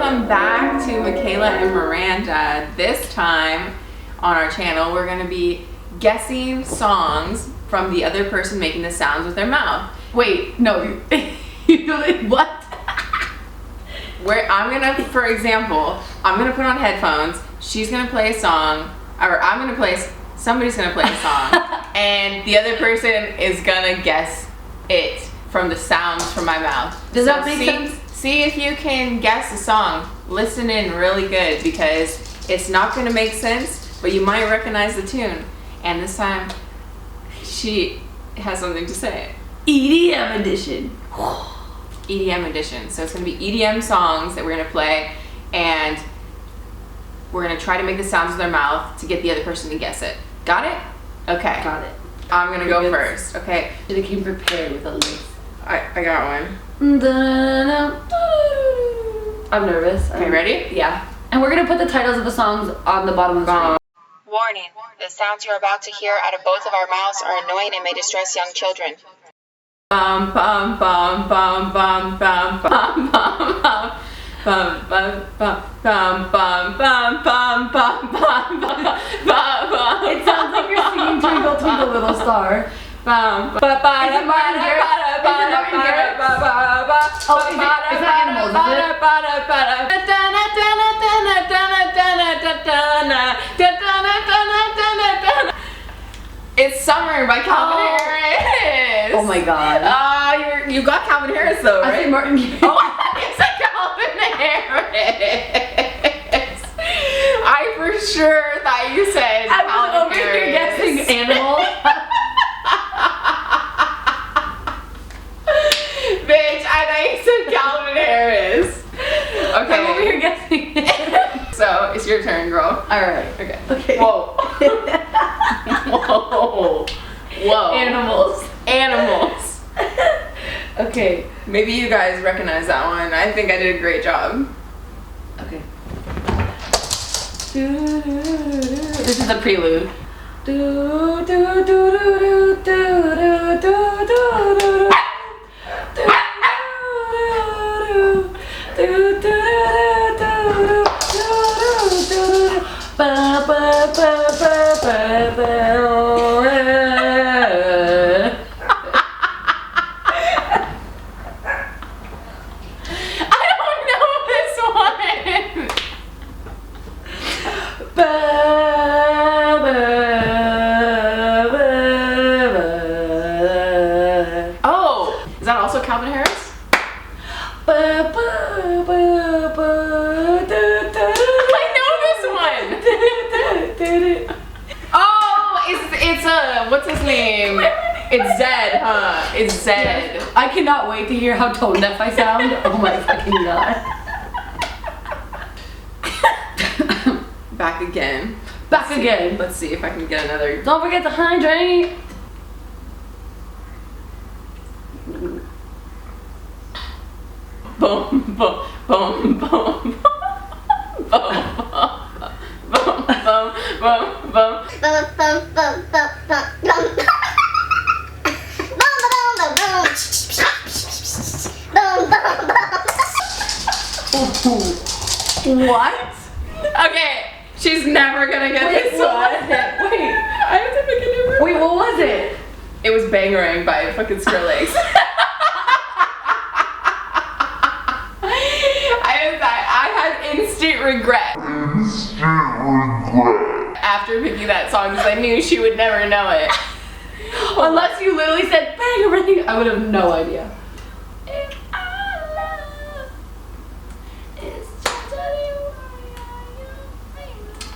Welcome back to Michaela and Miranda. This time on our channel, we're going to be guessing songs from the other person making the sounds with their mouth. Wait, no, what? Where I'm going to, for example, I'm going to put on headphones, she's going to play a song, or I'm going to play, somebody's going to play a song, and the other person is going to guess it from the sounds from my mouth. Does that make sense? See if you can guess the song. Listen in really good because it's not going to make sense, but you might recognize the tune. And this time, she has something to say. EDM edition. EDM edition. So it's going to be EDM songs that we're going to play, and we're going to try to make the sounds with our mouth to get the other person to guess it. Got it? Okay. Got it. I'm going to go first. Okay. Should have came prepared with a list. I got one. I'm nervous. Okay, ready? Yeah. And we're going to put the titles of the songs on the bottom of the screen. Warning, the sounds you're about to hear out of both of our mouths are annoying and may distress young children. Bum bum bum bum bum bum bum bum bum. Bum bum bum bum bum bum bum bum bum bum. It sounds like you're singing Twinkle Twinkle Little Star. Bum ba ba ba ba ba ba ba ba. Oh, it's not Animals, is it? It's Summer by Calvin Harris. Oh my god. You got Calvin Harris though, right? I said Martin Garrix. Oh, it's like Calvin Harris. I for sure thought you said Calvin Harris. You're guessing Animals. Bitch, I thought you said Calvin Harris. Okay. I'm over here guessing. So, it's your turn, girl. Alright. Okay. Okay. Whoa. Whoa. Whoa. Animals. Okay. Maybe you guys recognize that one. I think I did a great job. Okay. This is the prelude. Calvin Harris? I know this one! Oh, it's what's his name? It's Zed, huh? It's Zed. Yes. I cannot wait to hear how tone deaf I sound. Oh my fucking god. Back again. Back again. Let's see if I can get another. Don't forget to hydrate. Boom, boom, boom, boom, boom, boom, boom, boom. What? Okay, she's never gonna get this one. Wait, I have to pick a different one. Wait, what was it? It was Bangarang by fucking Skrillex. I had instant regret. After picking that song because I knew she would never know it. Unless you literally said Bangarang, I would have no idea.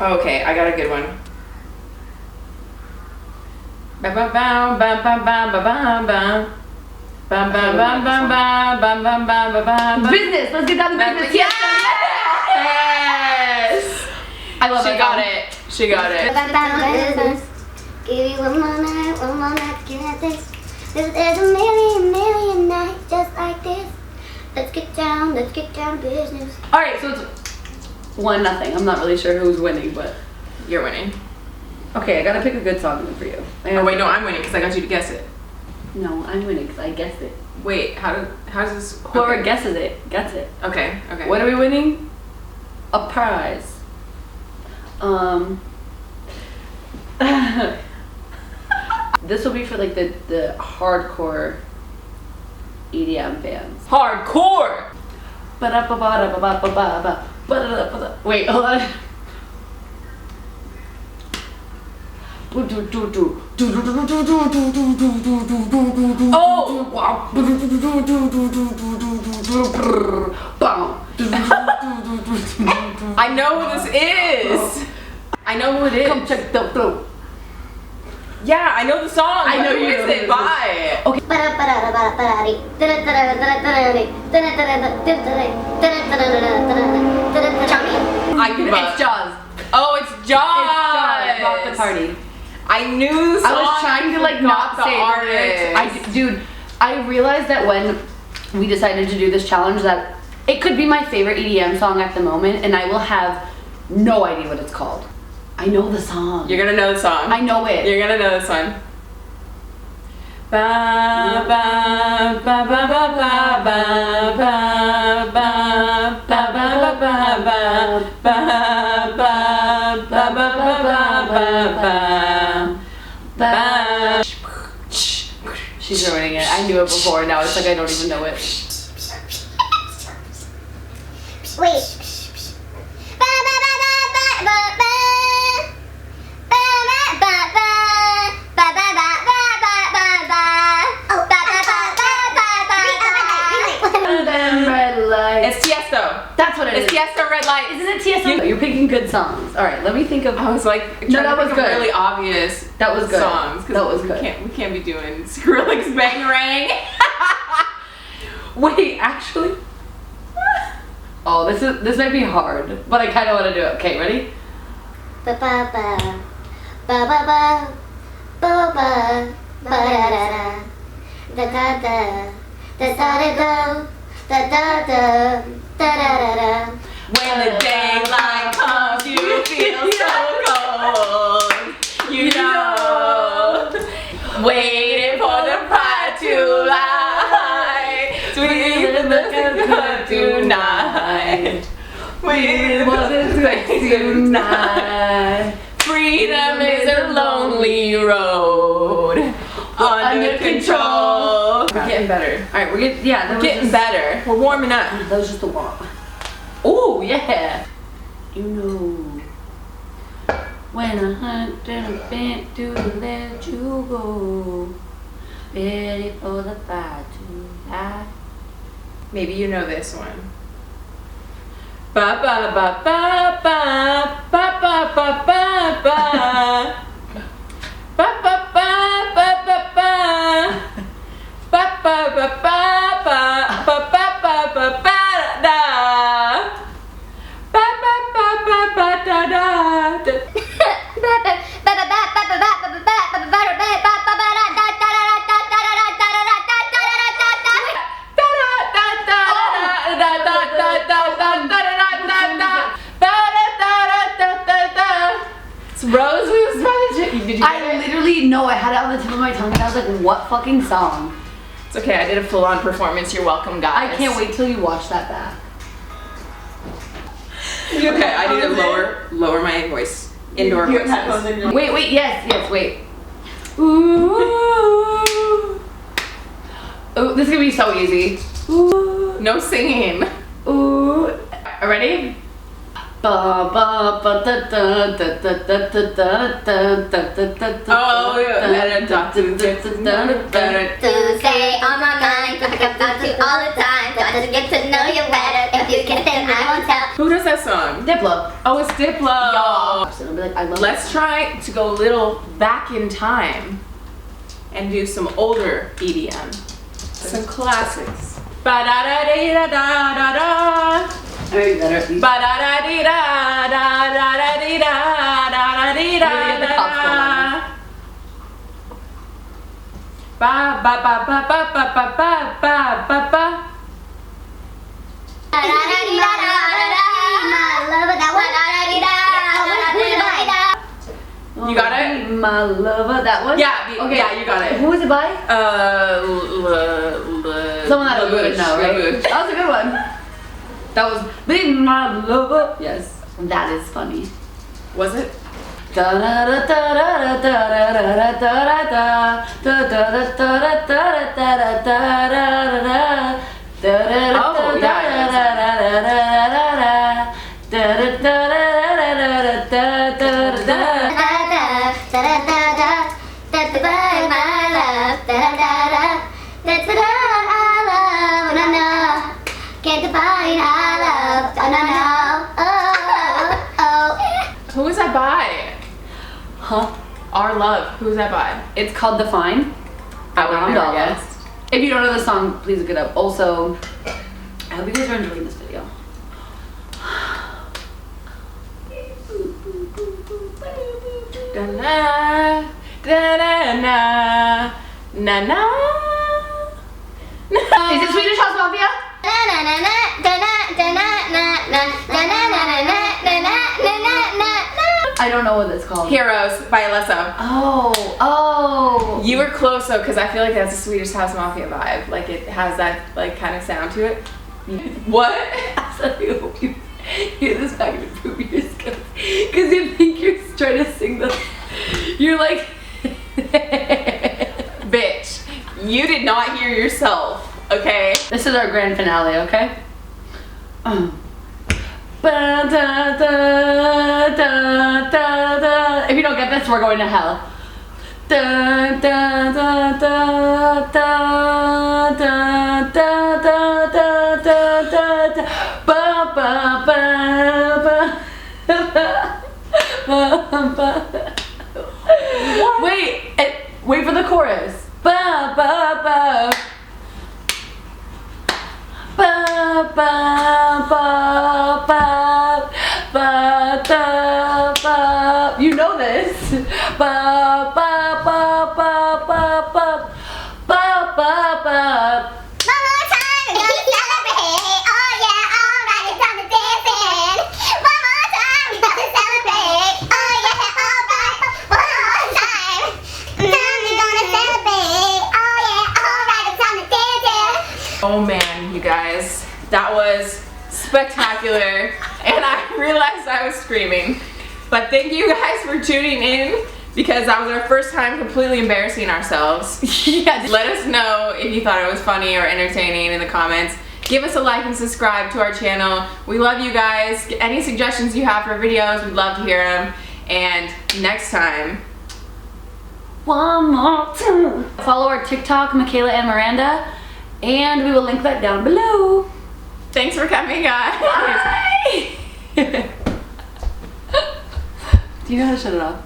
Okay, I got a good one. Bam bam bam bam bam bam bam bam. Bam bam bam bam bam bam bam bam bam. Business. Let's get down to business. Yes! I love it. She got it. She got it. Give you one more night to get this. There's a million nights just like this. Let's get down to business. Alright, so it's 1-0. I'm not really sure who's winning, but You're winning. okay, I gotta pick a good song then for you. Oh wait, no, I'm winning because I got you to guess it. No, I'm winning because I guessed it. Wait, how does this? Whoever guesses it, gets it. Okay. What are we winning? a prize. This will be for like the hardcore EDM fans. Hardcore. Wait, hold on. I know who this is. I know who it is. Come check the flow. Yeah, I know the song. I know but who you know is who it it is. by? Okay. I give up. It's Jaws. Oh, it's Jaws. It's Jaws. Rock the Party. I knew the song. I was trying to like not the say artist. Dude, I realized that when we decided to do this challenge that it could be my favorite EDM song at the moment, and I will have no idea what it's called. I know the song. You're gonna know the song. I know it. You're gonna know this one. Ba ba ba ba ba ba ba ba ba ba ba ba ba ba ba ba ba ba ba. She's ruining it. I knew it before. Now it's like I don't even know it. Wait. Red lights. It's Tiesto. That's what it is. It's Tiesto Red Light. Isn't it Tiesto? You're picking good songs. All right, let me think of. I was like, No, trying that to was think of good. really obvious. That was good. Songs. 'Cause That was we good. We can't be doing Skrillex Bangarang. Wait, actually. Oh, this might be hard, but I kind of want to do it. Okay, ready? Ba ba ba ba ba ba ba ba ba da da da da da da da da da da da da. When the daylight comes, you feel so cold. You know, waiting for the fire to light. Sweet looking good tonight. We want to tonight. Freedom is a lonely road. Under control. We're getting better. All right, we're getting Getting better. We're warming up. That was just a warm. Oh yeah. You know, when I hunt and I bent to let you go, ready for the fire to light. Maybe you know this one. Ba ba ba ba ba ba ba ba ba ba. Ba ba ba ba ba ba. Ba ba ba ba ba ba ba ba ba da. Ba ba ba ba ba da da. It's Rose Who's Magic. Did you get I it? literally know I had it on the tip of my tongue and I was like, what fucking song? It's okay, I did a full-on performance. You're welcome, guys. I can't wait till you watch that back. Okay, I need to lower my voice. Indoor voices. Wait, yes, wait. Ooh. Ooh, this is gonna be so easy. Ooh. No singing. Ooh. Ready? Ba ba ba da da da da da da da da da da da. Oh, yeah. Tuesday on my mind, I come back to all the time. Got to get to know you better. If you can, then I won't tell. Who does that song? Diplo. Oh, it's Diplo. I'll be like, I love Let's try to go a little back in time and do some older EDM. Some classics. Ba da da dee da da da da. Alright, better at least. Ba da da dee da da da da dee da da da dee da We're gonna get the da pops going on da. Ba ba ba ba ba ba ba ba ba ba ba. You got it? My lover, that one? Yeah, Okay. yeah, you got it. Who was it by? Someone that I would know, right? Labush. That was a good one. That was Be My Lover. Yes, that is funny. Was it? Da da da da da da da da da da Who is that by? Huh? Our Love. Who is that by? It's called Define. I would have never Dollar. guessed. If you don't know the song, please look it up. Also, I hope you guys are enjoying this video. Da-na, da-da-na, na-na. Is it Swedish House Mafia? I don't know what it's called. Heroes by Alesso. Oh. You were close though, because I feel like that's a Swedish House Mafia vibe. Like it has that like kind of sound to it. What? I hope you hear this back and improve your skills. Because you think you're trying to sing the. You're like. Bitch, you did not hear yourself, okay? This is our grand finale, okay? Ba, da, da, da, da, da. If you don't get this, we're going to hell. Da, da, da, da, da, da, da, da, da, da, da. Ba, ba, ba, ba, ba. Wait for the chorus. Ba, ba, ba. Ba, ba, ba, ba, ba, da, ba. You know this. Ba, ba, ba, ba, ba, ba, ba, ba, ba. One more time, we're gonna celebrate. Oh yeah, alright, it's time to dance in. One more time, we're gonna celebrate. Oh yeah, alright, one more time. Now we're gonna celebrate. Oh yeah, alright, it's time to dance in. Oh man, you guys, that was spectacular, and I realized I was screaming. But thank you guys for tuning in, because that was our first time completely embarrassing ourselves. Yeah. Let us know if you thought it was funny or entertaining in the comments. Give us a like and subscribe to our channel. We love you guys. Any suggestions you have for videos, we'd love to hear them. And next time, One more time. Follow our TikTok, Michaela and Miranda, and we will link that down below. thanks for coming, guys. Bye. Do you know how to shut it off?